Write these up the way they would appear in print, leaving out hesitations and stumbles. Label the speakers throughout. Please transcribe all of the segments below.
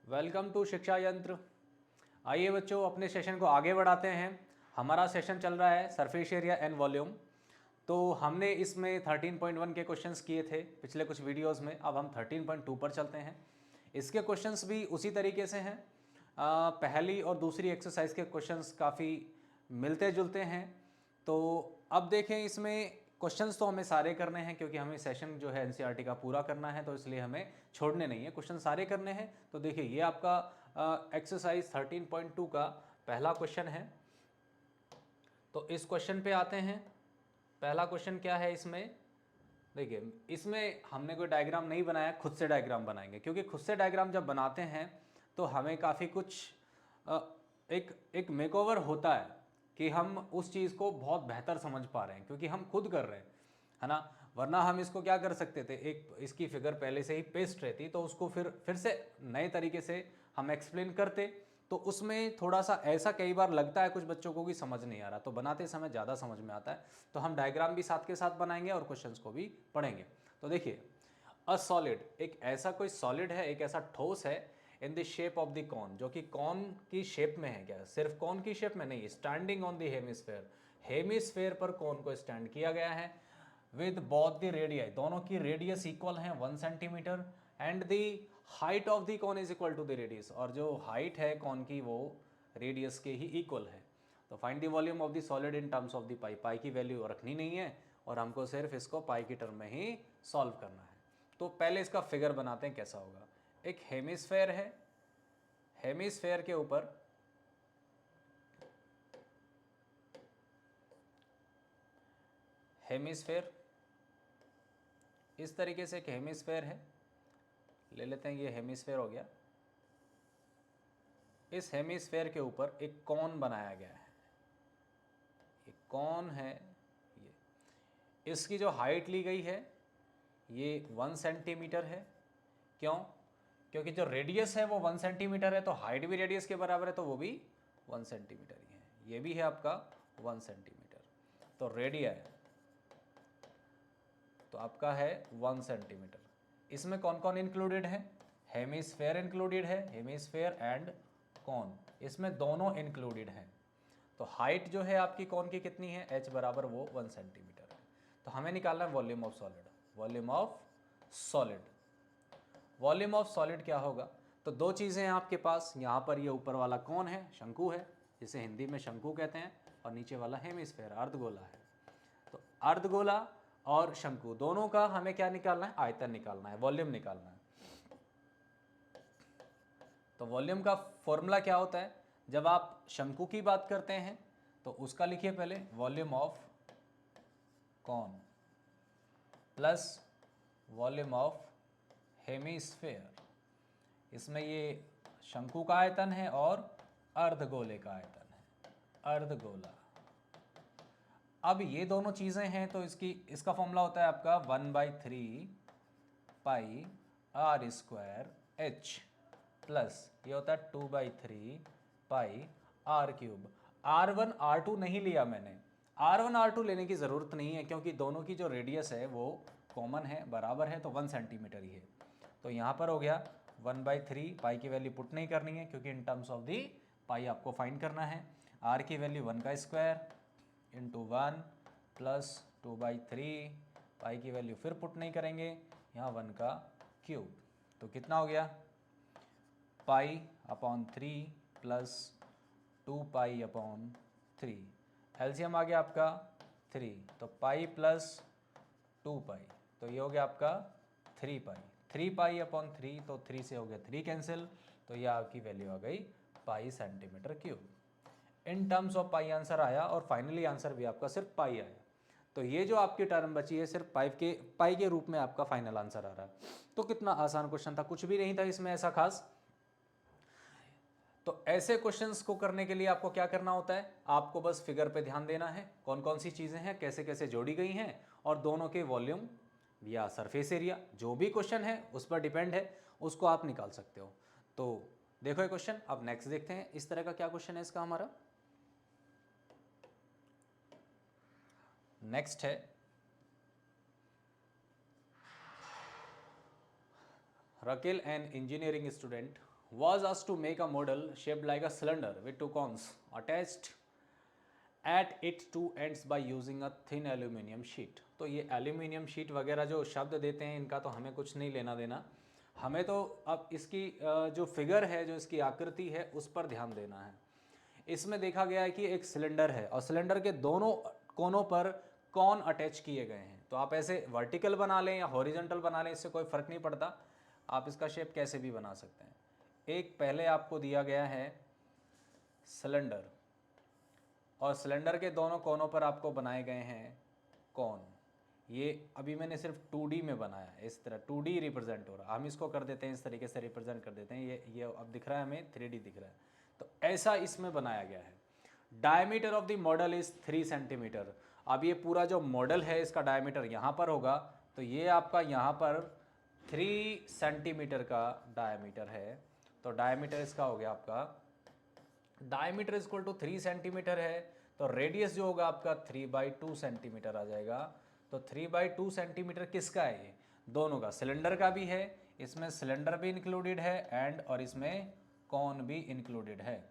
Speaker 1: Welcome to शिक्षा यंत्र। आइए बच्चों, अपने सेशन को आगे बढ़ाते हैं। हमारा सेशन चल रहा है सरफेस एरिया एंड वॉल्यूम। तो हमने इसमें 13.1 के क्वेश्चंस किए थे पिछले कुछ वीडियोस में। अब हम 13.2 पर चलते हैं। इसके क्वेश्चंस भी उसी तरीके से हैं। पहली और दूसरी एक्सरसाइज के क्वेश्चंस काफ़ी मिलते जुलते हैं। तो अब देखें, इसमें क्वेश्चंस तो हमें सारे करने हैं क्योंकि हमें सेशन जो है एनसीईआरटी का पूरा करना है, तो इसलिए हमें छोड़ने नहीं है, क्वेश्चन सारे करने हैं। तो देखिए, ये आपका एक्सरसाइज 13.2 का पहला क्वेश्चन है। तो इस क्वेश्चन पे आते हैं। पहला क्वेश्चन क्या है इसमें? देखिए, इसमें हमने कोई डायग्राम नहीं बनाया, खुद से डायग्राम बनाएंगे, क्योंकि खुद से डायग्राम जब बनाते हैं तो हमें काफ़ी कुछ अ, एक मेकओवर होता है कि हम उस चीज़ को बहुत बेहतर समझ पा रहे हैं, क्योंकि हम खुद कर रहे हैं, है ना। वरना हम इसको क्या कर सकते थे, एक इसकी फिगर पहले से ही पेस्ट रहती तो उसको फिर से नए तरीके से हम एक्सप्लेन करते। तो उसमें थोड़ा सा ऐसा कई बार लगता है कुछ बच्चों को कि समझ नहीं आ रहा, तो बनाते समय ज़्यादा समझ में आता है। तो हम डायग्राम भी साथ के साथ बनाएंगे और क्वेश्चंस को भी पढ़ेंगे। तो देखिए, अ सॉलिड, एक ऐसा कोई सॉलिड है, एक ऐसा ठोस है in the shape of the cone, जो कि कॉन की शेप में है। क्या सिर्फ कॉन की शेप में नहीं, standing on the hemisphere, hemisphere पर कॉन को स्टैंड किया गया है। विद बोथ द रेडियस, दोनों की रेडियस इक्वल है 1 centimetre, and the height of the cone is equal to the radius, और जो हाइट है कॉन की वो रेडियस के ही इक्वल है। तो find the volume of the solid in terms of the pi. Pi की वैल्यू रखनी नहीं है और हमको सिर्फ इसको पाई की टर्म में ही सॉल्व करना है। तो पहले इसका फिगर बनाते हैं, कैसा होगा। एक हेमिस्फेयर है, हेमिस्फेयर के ऊपर हेमिस्फेयर, इस तरीके से एक हेमिस्फेयर है, ले लेते हैं, ये हेमिस्फेयर हो गया। इस हेमिस्फेयर के ऊपर एक कॉन बनाया गया है, ये कॉन है। ये इसकी जो हाइट ली गई है ये 1 सेंटीमीटर है। क्यों? क्योंकि जो रेडियस है वो 1 सेंटीमीटर है, तो हाइट भी रेडियस के बराबर है, तो वो भी 1 सेंटीमीटर ही है। ये भी है आपका 1 सेंटीमीटर। तो रेडिया तो आपका है 1 सेंटीमीटर। इसमें कौन कौन इंक्लूडेड है? हेमिस्फेयर इंक्लूडेड है, हेमिस्फेयर एंड कॉन, इसमें दोनों इंक्लूडेड हैं। तो हाइट जो है आपकी कॉन की कितनी है? h बराबर वो 1 सेंटीमीटर है। तो हमें निकालना है volume of solid. Volume of solid, volume of solid क्या होगा? तो दो चीज़ें हैं आपके पास। यहाँ पर ये ऊपर वाला कौन है? शंकु है, जिसे हिंदी में शंकु कहते हैं, और नीचे वाला हेमिस्फेयर, अर्धगोला है। तो अर्धगोला और शंकु दोनों का हमें क्या निकालना है? आयतन निकालना है, वॉल्यूम निकालना है। तो वॉल्यूम का फॉर्मूला क्या होता है? जब आप शंकु की बात करते हैं तो उसका लिखिए पहले, volume of cone plus volume of hemisphere. इसमें ये शंकु का आयतन है और अर्धगोले का आयतन है, अर्धगोला। अब ये दोनों चीज़ें हैं तो इसका फॉर्मूला होता है आपका 1/3 pi are square h, plus ये होता है 2/3 pi r cube. R1 R2 नहीं लिया मैंने, R1 R2 लेने की ज़रूरत नहीं है, क्योंकि दोनों की जो रेडियस है वो कॉमन है, बराबर है, तो 1 सेंटीमीटर ही है। तो यहाँ पर हो गया 1/3, पाई की वैल्यू पुट नहीं करनी है क्योंकि इन टर्म्स ऑफ दी पाई आपको फाइंड करना है। आर की वैल्यू 1 का स्क्वायर इंटू 1 प्लस 2/3, पाई की वैल्यू फिर पुट नहीं करेंगे, यहाँ 1 का क्यूब। तो कितना हो गया? Pi upon 3 plus 2 pi upon 3। LCM आ गया आपका 3, तो पाई प्लस 2 पाई, तो ये हो गया आपका 3 पाई। 3 पाई अपॉन 3, तो 3 से हो गया 3 कैंसिल, तो ये आपकी वैल्यू आ गई पाई centimetre cube. In terms of pi answer आया, और फाइनली आंसर भी आपका सिर्फ पाई आया। तो ये जो आपकी टर्म बची है सिर्फ पाई के रूप में आपका फाइनल आंसर आ रहा है। तो कितना आसान क्वेश्चन था, कुछ भी नहीं था इसमें ऐसा खास। तो ऐसे क्वेश्चंस को करने के लिए आपको क्या करना होता है? आपको बस फिगर पे ध्यान देना है, कौन कौन सी चीज़ें हैं, कैसे कैसे जोड़ी गई हैं, और दोनों के वॉल्यूम या सरफेस एरिया, जो भी क्वेश्चन है उस पर डिपेंड है, उसको आप निकाल सकते हो। तो देखो ये क्वेश्चन। अब नेक्स्ट देखते हैं इस तरह का क्या क्वेश्चन है इसका हमारा। नेक्स्ट है, Raquel, an engineering student was asked to make a model shaped like a cylinder with two cones attached at its two ends by using a thin aluminium sheet। तो ये एल्यूमिनियम शीट वगैरह जो शब्द देते हैं इनका तो हमें कुछ नहीं लेना देना, हमें तो अब इसकी जो फिगर है, जो इसकी आकृति है, उस पर ध्यान देना है। इसमें देखा गया है कि एक सिलेंडर है और सिलेंडर के दोनों कोनों पर कॉन अटैच किए गए हैं। तो आप ऐसे वर्टिकल बना लें या हॉरिजॉन्टल बना लें, इससे कोई फ़र्क नहीं पड़ता, आप इसका शेप कैसे भी बना सकते हैं। एक पहले आपको दिया गया है सिलेंडर और सिलेंडर के दोनों कोनों पर आपको बनाए गए हैं कॉन। ये अभी मैंने सिर्फ 2D में बनाया है, इस तरह 2D रिप्रेजेंट हो रहा है। हम इसको कर देते हैं इस तरीके से रिप्रेजेंट कर देते हैं, ये अब दिख रहा है हमें 3D दिख रहा है। तो ऐसा इसमें बनाया गया है। Diameter of the model is 3 centimetre. अब ये पूरा जो मॉडल है इसका डायमीटर यहाँ पर होगा, तो ये आपका यहाँ पर 3 सेंटीमीटर का डायमीटर है। तो डायमीटर इसका हो गया आपका, diameter is equal to 3 centimetre है, तो रेडियस जो होगा आपका 3/2 सेंटीमीटर आ जाएगा। तो 3/2 सेंटीमीटर किसका है? ये दोनों का, सिलेंडर का भी है, इसमें सिलेंडर भी इंक्लूडेड है एंड और इसमें कॉन भी इंक्लूडेड है।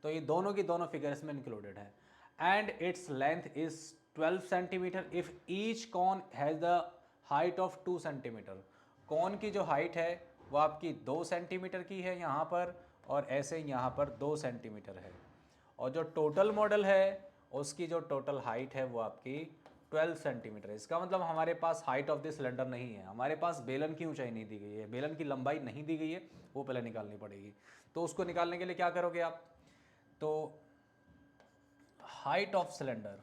Speaker 1: तो ये दोनों की दोनों फिगर इसमें इंक्लूडेड है। And its length is 12 centimetre if each cone has the height of 2 centimetre. Cone की जो हाइट है वो आपकी 2 सेंटीमीटर की है यहाँ पर, और ऐसे यहाँ पर 2 सेंटीमीटर है। और जो टोटल मॉडल है उसकी जो टोटल हाइट है वो आपकी 12 सेंटीमीटर है। इसका मतलब हमारे पास हाइट ऑफ द सिलेंडर नहीं है, हमारे पास बेलन की ऊंचाई नहीं दी गई है, बेलन की लंबाई नहीं दी गई है, वो पहले निकालनी पड़ेगी। तो उसको निकालने के लिए क्या करोगे आप? तो height of cylinder,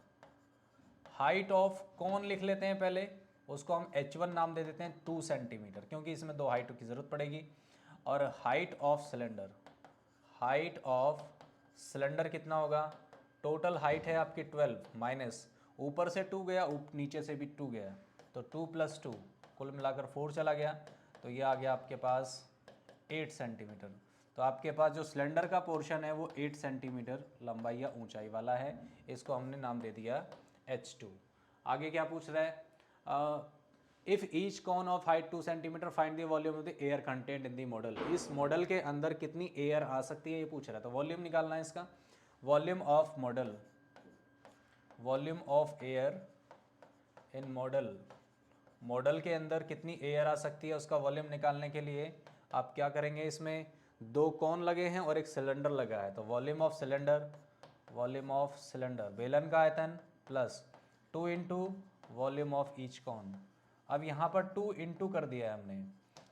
Speaker 1: height of कौन लिख लेते हैं पहले, उसको हम h1 नाम दे देते हैं 2 सेंटीमीटर, क्योंकि इसमें 2 हाइट की ज़रूरत पड़ेगी। और height of cylinder, height of cylinder कितना होगा? टोटल हाइट है आपकी 12 माइनस ऊपर से 2 गया, नीचे से भी 2 गया, तो 2 + 2 कुल मिलाकर 4 चला गया, तो ये आ गया आपके पास 8 सेंटीमीटर। तो आपके पास जो सिलेंडर का पोर्शन है वो 8 सेंटीमीटर लंबाई या ऊंचाई वाला है, इसको हमने नाम दे दिया H2। आगे क्या पूछ रहा है? If each cone of height 2 centimetre find the volume of the air content in the model. इस मॉडल के अंदर कितनी एयर आ सकती है ये पूछ रहा है, तो वॉल्यूम निकालना है इसका। Volume of model, volume of air in model, model के अंदर कितनी एयर आ सकती है उसका वॉल्यूम निकालने के लिए आप क्या करेंगे? इसमें 2 कॉन लगे हैं और एक सिलेंडर लगा है, तो volume of cylinder, volume of cylinder बेलन का आयतन plus 2 into volume of each cone. अब यहाँ पर 2 इंटू कर दिया है हमने,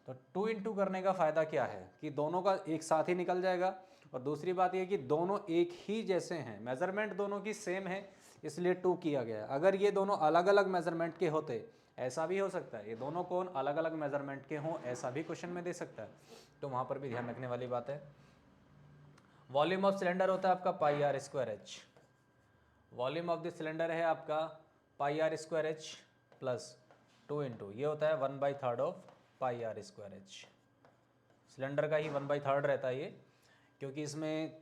Speaker 1: तो 2 इंटू करने का फ़ायदा क्या है कि दोनों का एक साथ ही निकल जाएगा, और दूसरी बात यह कि दोनों एक ही जैसे हैं, मेज़रमेंट दोनों की सेम है, इसलिए 2 किया गया है। अगर ये दोनों अलग अलग मेज़रमेंट के होते, ऐसा भी हो सकता है, ये दोनों कौन अलग अलग मेज़रमेंट के हों, ऐसा भी क्वेश्चन में दे सकता है, तो वहाँ पर भी ध्यान रखने वाली बात है। वॉल्यूम ऑफ सिलेंडर होता है आपका πr²h, volume of the cylinder है आपका πr²h प्लस 2 इंटू ये होता है 1/3 ऑफ πr²h। सिलेंडर का ही 1/3 रहता है ये, क्योंकि इसमें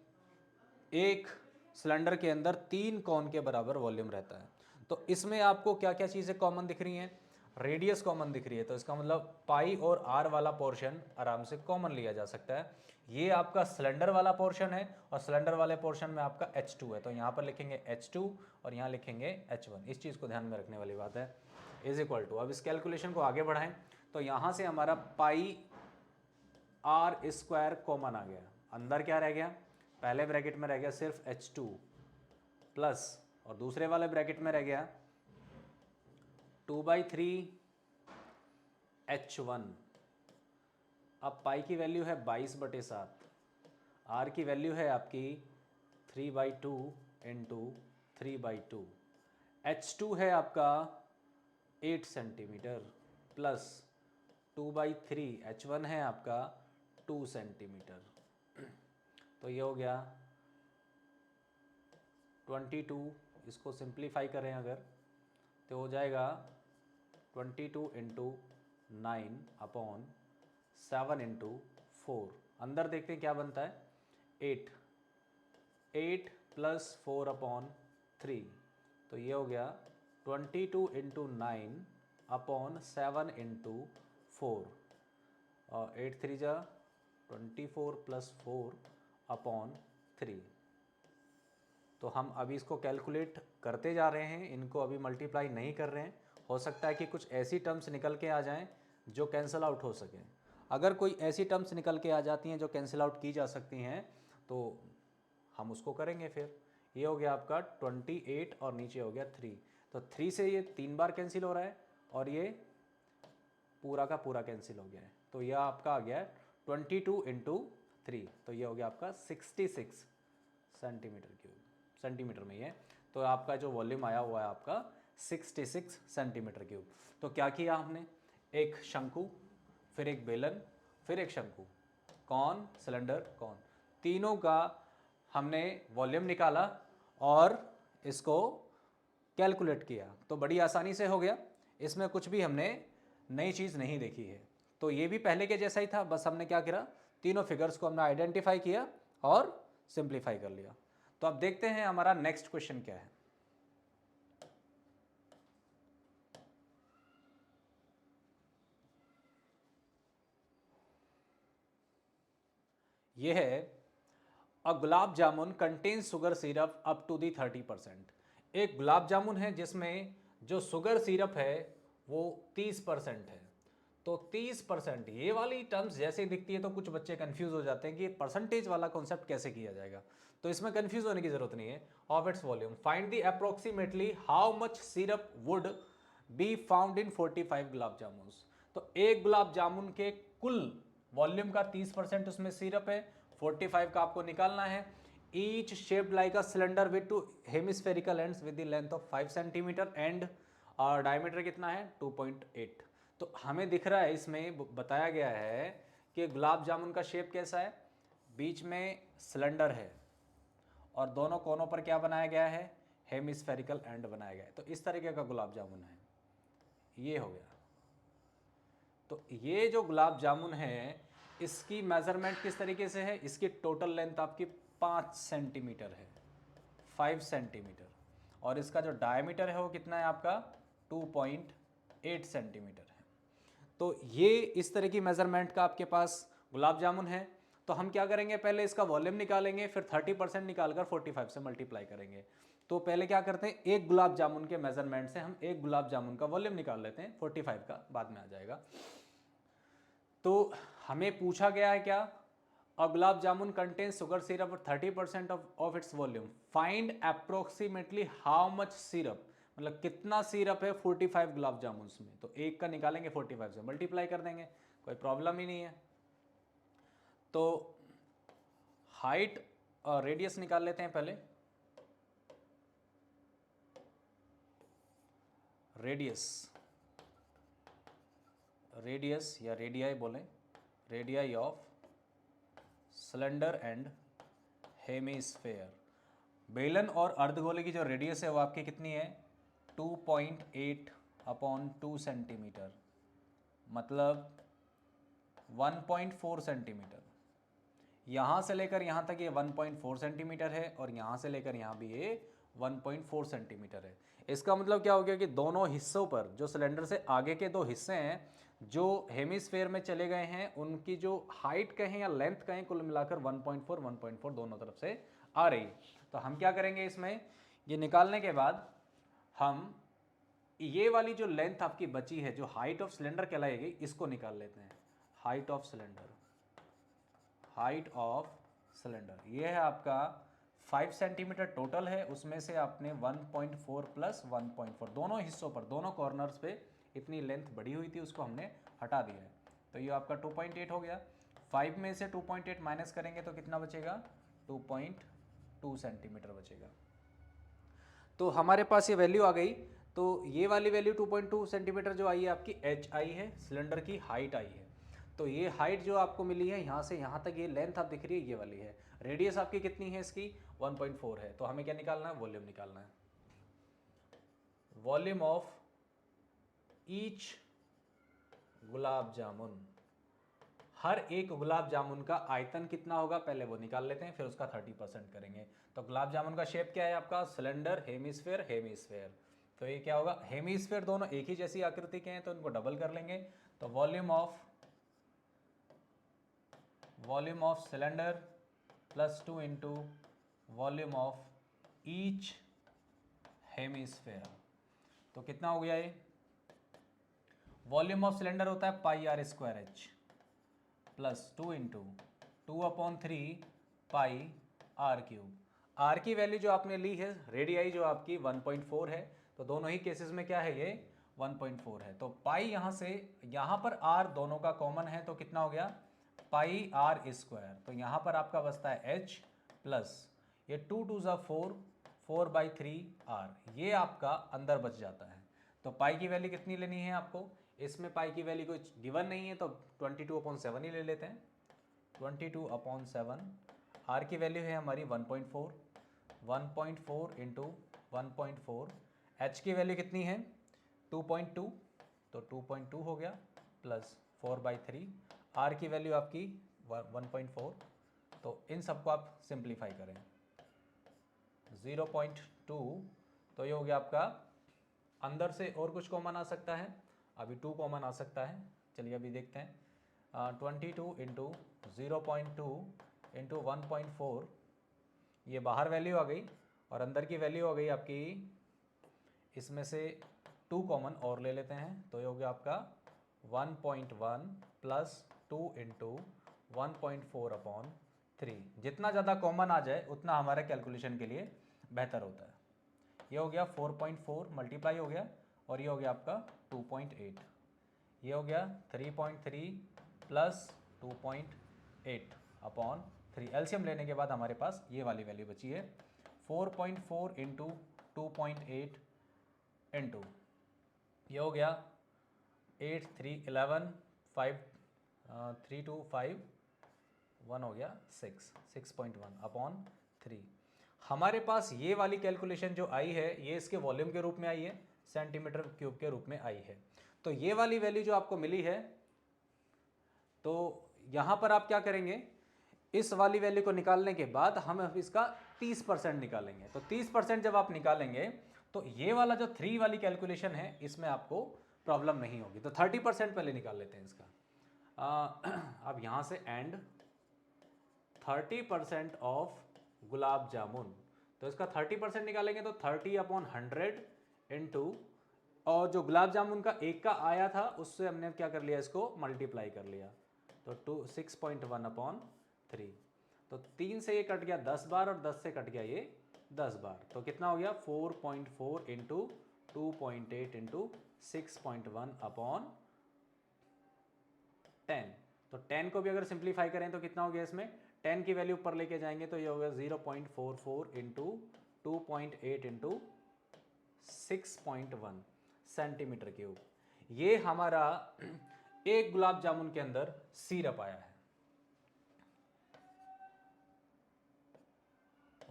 Speaker 1: एक सिलेंडर के अंदर 3 कॉन के बराबर वॉल्यूम रहता है। तो इसमें आपको क्या क्या चीज़ें कॉमन दिख रही हैं? रेडियस कॉमन दिख रही है, तो इसका मतलब पाई और आर वाला पोर्शन आराम से कॉमन लिया जा सकता है। ये आपका सिलेंडर वाला पोर्शन है और सिलेंडर वाले पोर्शन में आपका H2 है, तो यहाँ पर लिखेंगे H2 और यहाँ लिखेंगे H1। इस चीज़ को ध्यान में रखने वाली बात है। इज इक्वल टू, अब इस कैलकुलेशन को आगे बढ़ाएं तो यहाँ से हमारा πr² कॉमन आ गया, अंदर क्या रह गया? पहले ब्रैकेट में रह गया सिर्फ H2 प्लस, और दूसरे वाले ब्रैकेट में रह गया 2/3 H1। अब पाई की वैल्यू है 22/7, आर की वैल्यू है आपकी 3/2 इंटू 3/2, H2 है आपका 8 सेंटीमीटर प्लस 2/3 H1 है आपका 2 सेंटीमीटर, तो ये हो गया 22। इसको सिंप्लीफाई करें अगर तो हो जाएगा 22 इंटू 9/7 इंटू 4। अंदर देखते हैं क्या बनता है, 8 प्लस 4/3, तो ये हो गया 22 इंटू 9/7 इंटू 4, और 8 3 जा 24 + 4/3। तो हम अभी इसको कैलकुलेट करते जा रहे हैं, इनको अभी मल्टीप्लाई नहीं कर रहे हैं। हो सकता है कि कुछ ऐसी टर्म्स निकल के आ जाएं जो कैंसिल आउट हो सकें। अगर कोई ऐसी टर्म्स निकल के आ जाती हैं जो कैंसिल आउट की जा सकती हैं तो हम उसको करेंगे। फिर ये हो गया आपका 28 और नीचे हो गया 3, तो 3 से ये 3 बार कैंसिल हो रहा है और ये पूरा का पूरा कैंसिल हो गया है। तो यह आपका आ गया है 22 × 3, तो ये हो गया आपका 66 सेंटीमीटर क्यूब। सेंटीमीटर में ही है, तो आपका जो वॉल्यूम आया हुआ है आपका 66 सेंटीमीटर क्यूब। तो क्या किया हमने, एक शंकु, फिर एक बेलन, फिर एक शंकु, कॉन, सिलेंडर, कॉन, तीनों का हमने वॉल्यूम निकाला और इसको कैलकुलेट किया, तो बड़ी आसानी से हो गया। इसमें कुछ भी हमने नई चीज़ नहीं देखी है। तो ये भी पहले के जैसा ही था, बस हमने क्या किया, तीनों फिगर्स को हमने आइडेंटिफाई किया और सिंप्लीफाई कर लिया। तो अब देखते हैं हमारा नेक्स्ट क्वेश्चन क्या है। ये है a gulab jamun contains sugar syrup up to the 30%। एक गुलाब जामुन है जिसमें जो शुगर सिरप है वो 30% है। तो 30%, ये वाली टर्म्स जैसे ही दिखती है तो कुछ बच्चे कंफ्यूज हो जाते हैं कि परसेंटेज वाला कॉन्सेप्ट कैसे किया जाएगा। तो इसमें कंफ्यूज होने की जरूरत नहीं है। Of its volume find the approximately how much syrup would be found in 45 gulab jamun. तो एक गुलाब जामुन के कुल वॉल्यूम का 30% उसमें सिरप है, 45 का आपको निकालना है। Each shaped like a cylinder with 2 hemispherical ends with the length of 5 centimetre and diameter कितना है 2.8। तो हमें दिख रहा है इसमें बताया गया है कि गुलाब जामुन का शेप कैसा है, बीच में सिलेंडर है और दोनों कोनों पर क्या बनाया गया है, हेमिस्फेरिकल एंड बनाया गया है। तो इस तरीके का गुलाब जामुन है, ये हो गया। तो ये जो गुलाब जामुन है इसकी मेजरमेंट किस तरीके से है, इसकी टोटल लेंथ आपकी 5 सेंटीमीटर है, 5 सेंटीमीटर, और इसका जो डायमीटर है वो कितना है आपका 2.8 सेंटीमीटर है। तो ये इस तरह की मेजरमेंट का आपके पास गुलाब जामुन है। तो हम क्या करेंगे, पहले इसका वॉल्यूम निकालेंगे, फिर 30% निकालकर 45 से मल्टीप्लाई करेंगे। तो पहले क्या करते हैं, एक गुलाब जामुन के मेजरमेंट से हम एक गुलाब जामुन का वॉल्यूम निकाल लेते हैं, 45 का बाद में आ जाएगा। तो हमें पूछा गया है क्या, a gulab jamun contains sugar syrup 30% of its volume, find approximately how much syrup, मतलब कितना सिरप है 45 गुलाब जामुन में। तो एक का निकालेंगे 45 से मल्टीप्लाई कर देंगे, कोई प्रॉब्लम ही नहीं है। तो हाइट और रेडियस निकाल लेते हैं पहले। रेडियस या रेडियाई बोलें, radii of cylinder and hemisphere. बेलन और अर्धगोले की जो रेडियस है वो आपकी कितनी है 2.8/2 सेंटीमीटर, मतलब 1.4 सेंटीमीटर। यहाँ से लेकर यहाँ तक ये 1.4 सेंटीमीटर है और यहाँ से लेकर यहाँ भी ये 1.4 सेंटीमीटर है। इसका मतलब क्या हो गया कि दोनों हिस्सों पर, जो सिलेंडर से आगे के दो हिस्से हैं जो हेमिस्फेयर में चले गए हैं, उनकी जो हाइट कहें या लेंथ कहें, कुल मिलाकर 1.4 दोनों तरफ से आ रही। तो हम क्या करेंगे, इसमें ये निकालने के बाद हम ये वाली जो लेंथ आपकी बची है, जो हाइट ऑफ सिलेंडर कहलाएगी, इसको निकाल लेते हैं। Height of cylinder, height of cylinder ये है आपका 5 सेंटीमीटर टोटल है, उसमें से आपने 1.4 प्लस 1.4 दोनों हिस्सों पर, दोनों कॉर्नर्स पे इतनी लेंथ बढ़ी हुई थी, उसको हमने हटा दिया है। तो ये आपका 2.8 हो गया। 5 में से 2.8 माइनस करेंगे तो कितना बचेगा, 2.2 सेंटीमीटर बचेगा। तो हमारे पास ये वैल्यू आ गई। तो ये वाली वैल्यू 2.2 सेंटीमीटर जो आई है आपकी एच आई है, सिलेंडर की हाइट आई है। तो ये हाइट जो आपको मिली है यहाँ से यहाँ तक, ये लेंथ आप दिख रही है ये वाली है। रेडियस आपकी कितनी है इसकी 1.4 है। तो हमें क्या निकालना है, वॉल्यूम निकालना है। Volume of each gulab jamun, हर एक गुलाब जामुन का आयतन कितना होगा पहले वो निकाल लेते हैं, फिर उसका 30% करेंगे। तो गुलाब जामुन का शेप क्या है आपका, सिलेंडर, हेमिस्फेयर, हेमिस्फेयर। तो ये क्या होगा, हेमिस्फेयर दोनों एक ही जैसी आकृति के हैं तो इनको डबल कर लेंगे। तो volume of cylinder plus 2 into volume of each hemisphere. तो कितना हो गया ये? वॉल्यूम ऑफ सिलेंडर होता है pi are square h plus 2 into 2/3 pi r cube. R की वैल्यू जो आपने ली है, रेडियाई जो आपकी 1.4 है, तो दोनों ही केसेस में क्या है, ये 1.4 है। तो पाई यहाँ से यहाँ पर आर दोनों का कॉमन है, तो कितना हो गया, पाई आर स्क्वायर। तो यहाँ पर आपका बचता है एच प्लस ये 2 2 ज़ा 4, 4/3 आर, ये आपका अंदर बच जाता है। तो पाई की वैल्यू कितनी लेनी है आपको? इसमें पाई की वैल्यू कुछ गिवन नहीं है, तो 22/7 ही ले लेते हैं। 22/7 आर की वैल्यू है हमारी 1.4, 1.4 इंटू 1.4, एच की वैल्यू कितनी है 2.2, तो 2.2 हो गया प्लस 4/3, आर की वैल्यू आपकी 1.4। तो इन सबको आप सिंप्लीफाई करें, 0.2, तो ये हो गया आपका, अंदर से और कुछ कॉमन आ सकता है, अभी 2 कॉमन आ सकता है, चलिए अभी देखते हैं। 22 इंटू 0.2 इंटू 1.4, ये बाहर वैल्यू आ गई और अंदर की वैल्यू आ गई आपकी, इसमें से 2 कॉमन और ले लेते हैं, तो ये हो गया आपका 1.1 प्लस 2 इंटू 1.4/3। जितना ज़्यादा कॉमन आ जाए उतना हमारे कैलकुलेशन के लिए बेहतर होता है। ये हो गया 4.4 मल्टीप्लाई हो गया, और ये हो गया आपका 2.8, ये हो गया 3.3 प्लस 2.8/3। एलसीएम लेने के बाद हमारे पास ये वाली वैल्यू बची है 4.4 इंटू 2.8 इंटू, ये हो गया 8 3 11 5 3 2 5 1 हो गया 6.1/3। हमारे पास ये वाली कैलकुलेशन जो आई है, ये इसके वॉल्यूम के रूप में आई है, सेंटीमीटर क्यूब के रूप में आई है। तो ये वाली वैल्यू जो आपको मिली है, तो यहाँ पर आप क्या करेंगे, इस वाली वैल्यू को निकालने के बाद हम इसका 30% निकालेंगे। तो 30% जब आप निकालेंगे तो ये वाला जो 3 वाली कैलकुलेशन है, इसमें आपको प्रॉब्लम नहीं होगी। तो 30% पहले निकाल लेते हैं इसका। अब यहाँ से एंड 30% ऑफ गुलाब जामुन, तो इसका 30% निकालेंगे तो 30/100 इंटू, और जो गुलाब जामुन का एक का आया था उससे हमने क्या कर लिया, इसको मल्टीप्लाई कर लिया, तो 6.1/3। तो 3 से ये कट गया 10 बार और 10 से कट गया ये 10 बार, तो कितना हो गया 4.4 इंटू 2.8 इंटू 6.1/10। तो 10 को भी अगर सिंप्लीफाई करें तो कितना हो गया, इसमें 10 की वैल्यू ऊपर लेके जाएंगे तो ये होगा 0.44 इंटू 2.8 इंटू 6.1 सेंटीमीटर क्यूब। ये हमारा एक गुलाब जामुन के अंदर सिरप आया है।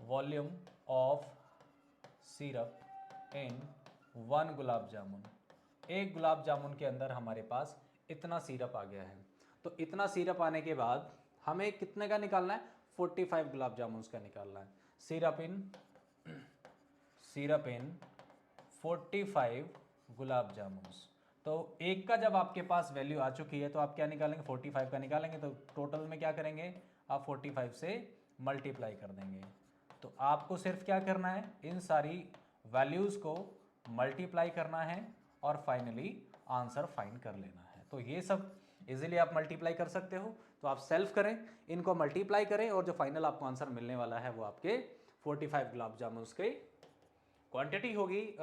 Speaker 1: वॉल्यूम ऑफ सिरप इन 1 गुलाब जामुन, एक गुलाब जामुन के अंदर हमारे पास इतना सिरप आ गया है। तो इतना सिरप आने के बाद हमें कितने का निकालना है, 45 गुलाब जामुन का निकालना है। सिरप इन 45 गुलाब जामुन। तो एक का जब आपके पास वैल्यू आ चुकी है तो आप क्या निकालेंगे, 45 का निकालेंगे, तो टोटल में क्या करेंगे, आप 45 से मल्टीप्लाई कर देंगे। तो आपको सिर्फ क्या करना है, इन सारी वैल्यूज़ को मल्टीप्लाई करना है और फाइनली आंसर फाइंड कर लेना है। तो ये सब इजीली आप मल्टीप्लाई कर सकते हो, तो आप सेल्फ करें, इनको मल्टीप्लाई करें और जो फाइनल आपको आंसर मिलने वाला है वो आपके 45 गुलाब जामुन की क्वांटिटी होगी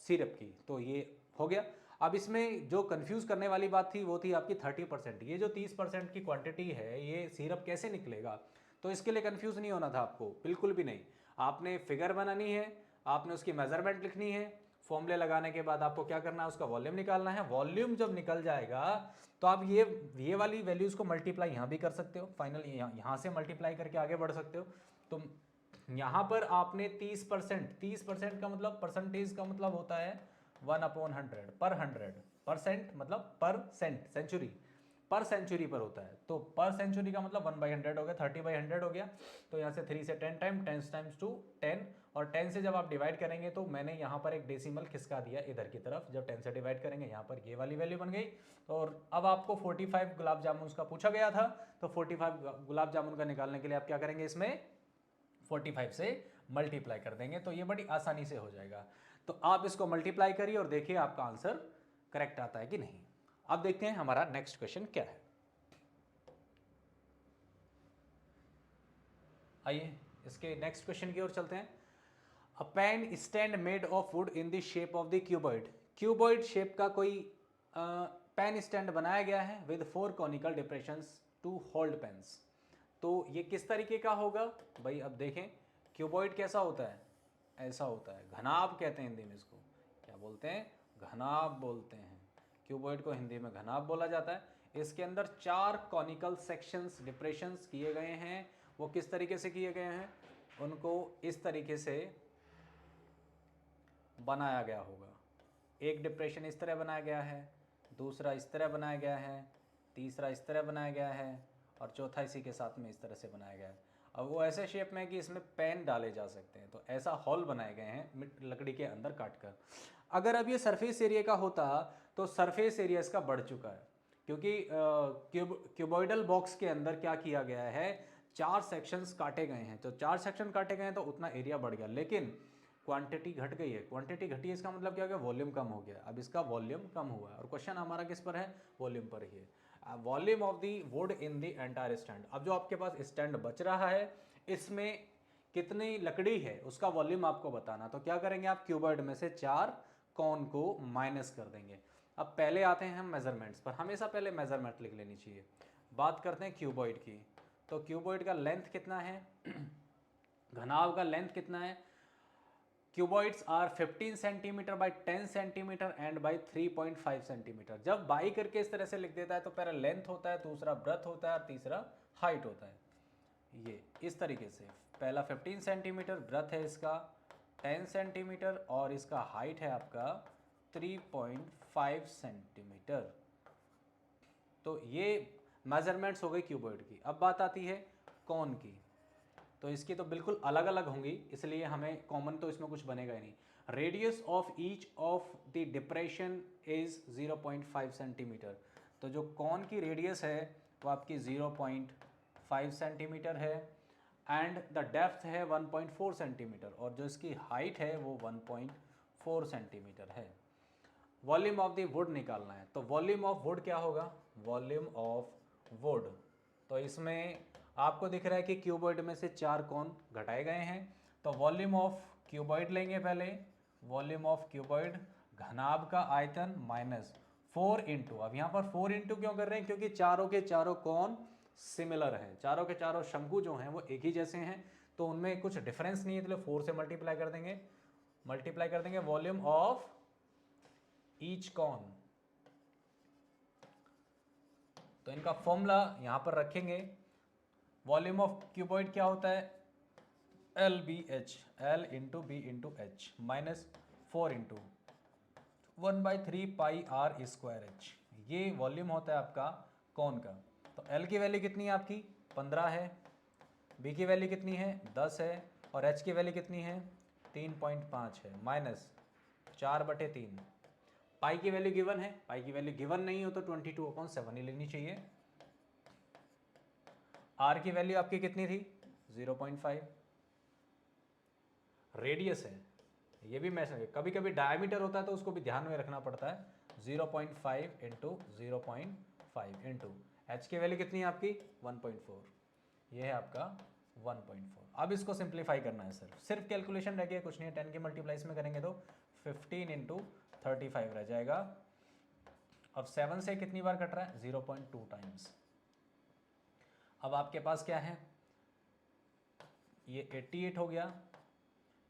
Speaker 1: सिरप की। तो ये हो गया। अब इसमें जो कंफ्यूज करने वाली बात थी वो थी आपकी 30%। ये जो 30% की क्वांटिटी है, ये सिरप कैसे निकलेगा, तो इसके लिए कंफ्यूज नहीं होना था आपको, बिल्कुल भी नहीं। आपने फिगर बनानी है, आपने उसकी मेजरमेंट लिखनी है, फॉर्मूले लगाने के बाद आपको क्या करना है, उसका वॉल्यूम निकालना है। वॉल्यूम जब निकल जाएगा तो आप ये वाली वैल्यूज को मल्टीप्लाई यहाँ भी कर सकते हो, फाइनल यहाँ से मल्टीप्लाई करके आगे बढ़ सकते हो। तो यहाँ पर आपने 30% का मतलब, परसेंटेज का मतलब होता है 1/100 पर 100, परसेंट मतलब पर सेंट, सेंचुरी, पर सेंचुरी पर होता है। तो पर सेंचुरी का मतलब 1/100 हो गया, 30/100 हो गया। तो यहाँ से 3 से 10 टाइम, 10 टाइम्स 2 10, और 10 से जब आप डिवाइड करेंगे तो मैंने यहाँ पर एक डेसिमल खिसका दिया इधर की तरफ। जब 10 से डिवाइड करेंगे यहाँ पर ये वाली वैल्यू बन गई। और अब आपको 45 गुलाब जामुन का पूछा गया था, तो 45 गुलाब जामुन का निकालने के लिए आप क्या करेंगे, इसमें 45 से मल्टीप्लाई कर देंगे, तो ये बड़ी आसानी से हो जाएगा। तो आप इसको मल्टीप्लाई करिए और देखिए आपका आंसर करेक्ट आता है कि नहीं। अब देखते हैं हमारा नेक्स्ट क्वेश्चन क्या है। आइए इसके नेक्स्ट क्वेश्चन की ओर चलते हैं। A pen stand made of wood in the shape of the cuboid. Cuboid shape का कोई पेन स्टैंड बनाया गया है with 4 conical depressions to hold pens. तो ये किस तरीके का होगा भाई। अब देखें क्यूबॉइड कैसा होता है, ऐसा होता है, घनाभ कहते हैं हिंदी में इसको, क्या बोलते हैं, घनाभ बोलते हैं। क्यूबॉइड को हिंदी में घनाभ बोला जाता है। इसके अंदर 4 कॉनिकल सेक्शंस डिप्रेशंस किए गए हैं। वो किस तरीके से किए गए हैं, उनको इस तरीके से बनाया गया होगा। एक डिप्रेशन इस तरह बनाया गया है, दूसरा इस तरह बनाया गया है, तीसरा इस तरह बनाया गया है, और चौथा इसी के साथ में इस तरह से बनाया गया है। अब वो ऐसे शेप में है कि इसमें पेन डाले जा सकते हैं, तो ऐसा हॉल बनाए गए हैं लकड़ी के अंदर काट कर। अगर अब ये सरफेस एरिया का होता तो सरफेस एरिया इसका बढ़ चुका है, क्योंकि क्यूबॉइडल बॉक्स के अंदर क्या किया गया है, 4 सेक्शंस काटे गए हैं। तो 4 सेक्शन काटे गए हैं तो उतना एरिया बढ़ गया, लेकिन क्वांटिटी घट गई है। क्वांटिटी घटी है इसका मतलब क्या हो गया, वॉल्यूम कम हो गया। अब इसका वॉल्यूम कम हुआ है, और क्वेश्चन हमारा किस पर है, वॉल्यूम पर ही है। Volume of the wood in the entire stand. अब जो आपके पास स्टैंड बच रहा है इसमें कितनी लकड़ी है उसका वॉल्यूम आपको बताना। तो क्या करेंगे आप, क्यूबॉइड में से 4 कॉन को माइनस कर देंगे। अब पहले आते हैं हम मेजरमेंट्स पर, हमेशा पहले मेजरमेंट लिख लेनी चाहिए। बात करते हैं क्यूबॉइड की। तो क्यूबॉइड का लेंथ कितना है, घनाभ का लेंथ कितना है। Cuboids are 15 centimetre by 10 centimetre and by 3.5 centimetre. जब बाई करके इस तरह से लिख देता है तो पहला लेंथ होता है, दूसरा ब्रेथ होता है, और तीसरा हाइट होता है। ये इस तरीके से पहला 15 सेंटीमीटर, ब्रेथ है इसका 10 सेंटीमीटर, और इसका हाइट है आपका 3.5 सेंटीमीटर। तो ये मेजरमेंट्स हो गई क्यूबॉइड की। अब बात आती है कॉन की। तो इसकी तो बिल्कुल अलग अलग होंगी, इसलिए हमें कॉमन तो इसमें कुछ बनेगा ही नहीं। Radius of each of the depression is 0.5 centimetre. तो जो कॉन की रेडियस है वो आपकी 0.5 सेंटीमीटर है, एंड द डेप्थ है 1.4 सेंटीमीटर, और जो इसकी हाइट है वो 1.4 सेंटीमीटर है। वॉल्यूम ऑफ द वुड निकालना है, तो वॉल्यूम ऑफ वुड क्या होगा, वॉल्यूम ऑफ वुड। तो इसमें आपको दिख रहा है कि क्यूबॉइड में से 4 कॉन घटाए गए हैं। तो वॉल्यूम ऑफ क्यूबॉइड लेंगे पहले, वॉल्यूम ऑफ क्यूबॉइड, घनाभ का आयतन माइनस 4 इंटू, अब यहाँ पर 4 इंटू क्यों कर रहे हैं, क्योंकि चारों के चारों कॉन सिमिलर हैं, चारों के चारों शंकु जो हैं वो एक ही जैसे हैं, तो उनमें कुछ डिफरेंस नहीं है, इसलिए 4 से मल्टीप्लाई कर देंगे वॉल्यूम ऑफ ईच कॉन। तो इनका फॉर्मूला यहाँ पर रखेंगे। वॉल्यूम ऑफ क्यूबॉइड क्या होता है, L B H, L into B into H, minus 4 into 1/3 pi are square H. ये वॉल्यूम होता है आपका कौन का। तो एल की वैल्यू कितनी है आपकी 15 है, बी की वैल्यू कितनी है 10 है, और एच की वैल्यू कितनी है 3.5 है, माइनस 4/3। पाई की वैल्यू गिवन है, पाई की वैल्यू गिवन नहीं हो तो 22/7 ही लेनी चाहिए। आर की वैल्यू आपकी कितनी थी 0.5। रेडियस है, ये भी मैं कभी कभी डायमीटर होता है तो उसको भी ध्यान में रखना पड़ता है, 0.5 इंटू 0.5 इंटू एच की वैल्यू कितनी है आपकी 1.4, ये है आपका 1.4। अब इसको सिंप्लीफाई करना है, सिर्फ कैलकुलेशन रह गया, कुछ नहीं है। 10 की मल्टीप्लाई में करेंगे तो 15 इंटू 35 रह जाएगा। अब 7 से कितनी बार कट रहा है 0.2 टाइम्स। अब आपके पास क्या है, ये 88 हो गया,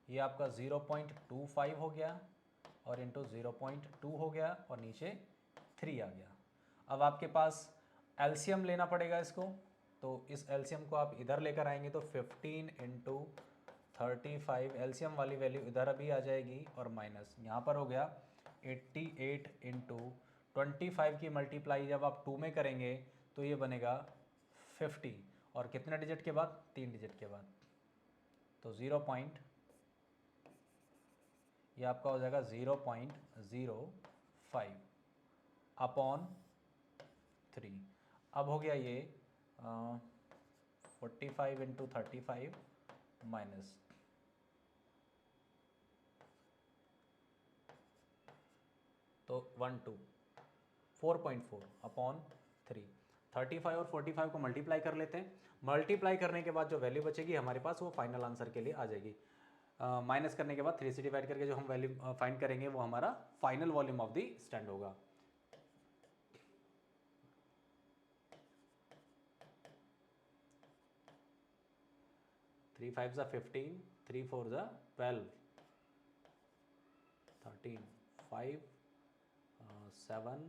Speaker 1: ये आपका 0.25 हो गया, और इंटू 0.2 हो गया, और नीचे 3 आ गया। अब आपके पास एलसीएम लेना पड़ेगा इसको, तो इस एलसीएम को आप इधर लेकर आएंगे तो 15 इंटू 35, एलसीएम वाली वैल्यू इधर अभी आ जाएगी, और माइनस यहाँ पर हो गया 88 इंटू 25 की मल्टीप्लाई जब आप 2 में करेंगे तो ये बनेगा 50, और कितने डिजिट के बाद, 3 डिजिट के बाद, तो 0 पॉइंट, ये आपका हो जाएगा 0.05 अपॉन 3। अब हो गया ये 45 इंटू 35 माइनस, तो 4.4 अपॉन 3। 35 और 45 को मल्टीप्लाई कर लेते हैं। मल्टीप्लाई करने के बाद जो वैल्यू बचेगी हमारे पास वो फाइनल आंसर के लिए आ जाएगी। माइनस करने के बाद 3 से डिवाइड करके जो हम वैल्यू फाइंड करेंगे वो हमारा final volume of the stand होगा। थ्री 5 ज़ा 15, 3 4 ज़ा 12, 13, 5 7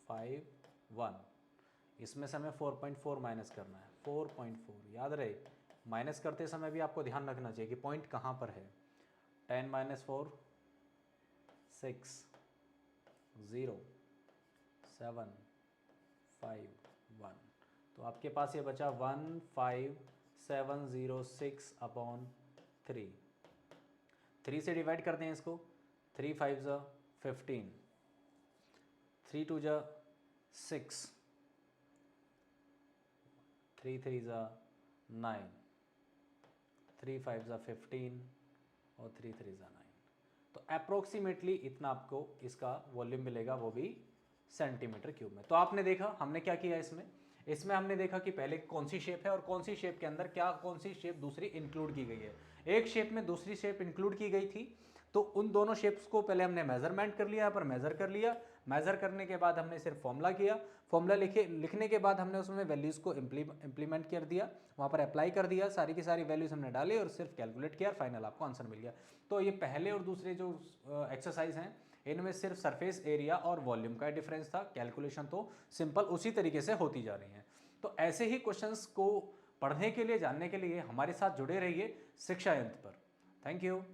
Speaker 1: 5 1, इसमें से हमें 4.4 माइनस करना है। 4.4 याद रहे, माइनस करते समय भी आपको ध्यान रखना चाहिए कि पॉइंट कहाँ पर है। 10 - 4 6 0 7 5 1, तो आपके पास ये बचा 15706 अपॉन 3। 3 से डिवाइड करते हैं इसको, 3 5 ज़ा 15, 3 2 ज़ा 6, 3 3 ज़ा 9, 3 5 ज़ा 15 और 3 3 ज़ा 9, तो अप्रोक्सीमेटली इतना आपको इसका वॉल्यूम मिलेगा, वो भी सेंटीमीटर क्यूब में। तो आपने देखा हमने क्या किया इसमें हमने देखा कि पहले कौन सी शेप है और कौन सी शेप के अंदर क्या कौन सी शेप दूसरी इंक्लूड की गई है। एक शेप में दूसरी शेप इंक्लूड की गई थी, तो उन दोनों शेप्स को पहले हमने मेजरमेंट कर लिया, यहाँ पर मेजर कर लिया। मेजर करने के बाद हमने सिर्फ फॉर्मूला किया, फॉर्मूला लिखने के बाद हमने उसमें वैल्यूज़ को इम्प्लीमेंट कर दिया, वहाँ पर अप्लाई कर दिया, सारी की सारी वैल्यूज़ हमने डाली और सिर्फ कैलकुलेट किया, फाइनल आपको आंसर मिल गया। तो ये पहले और दूसरे जो एक्सरसाइज हैं इनमें सिर्फ सरफेस एरिया और वॉल्यूम का डिफरेंस था, कैलकुलेशन तो सिंपल उसी तरीके से होती जा रही हैं। तो ऐसे ही क्वेश्चंस को पढ़ने के लिए, जानने के लिए हमारे साथ जुड़े रहिए शिक्षा यंत्र पर। Thank you.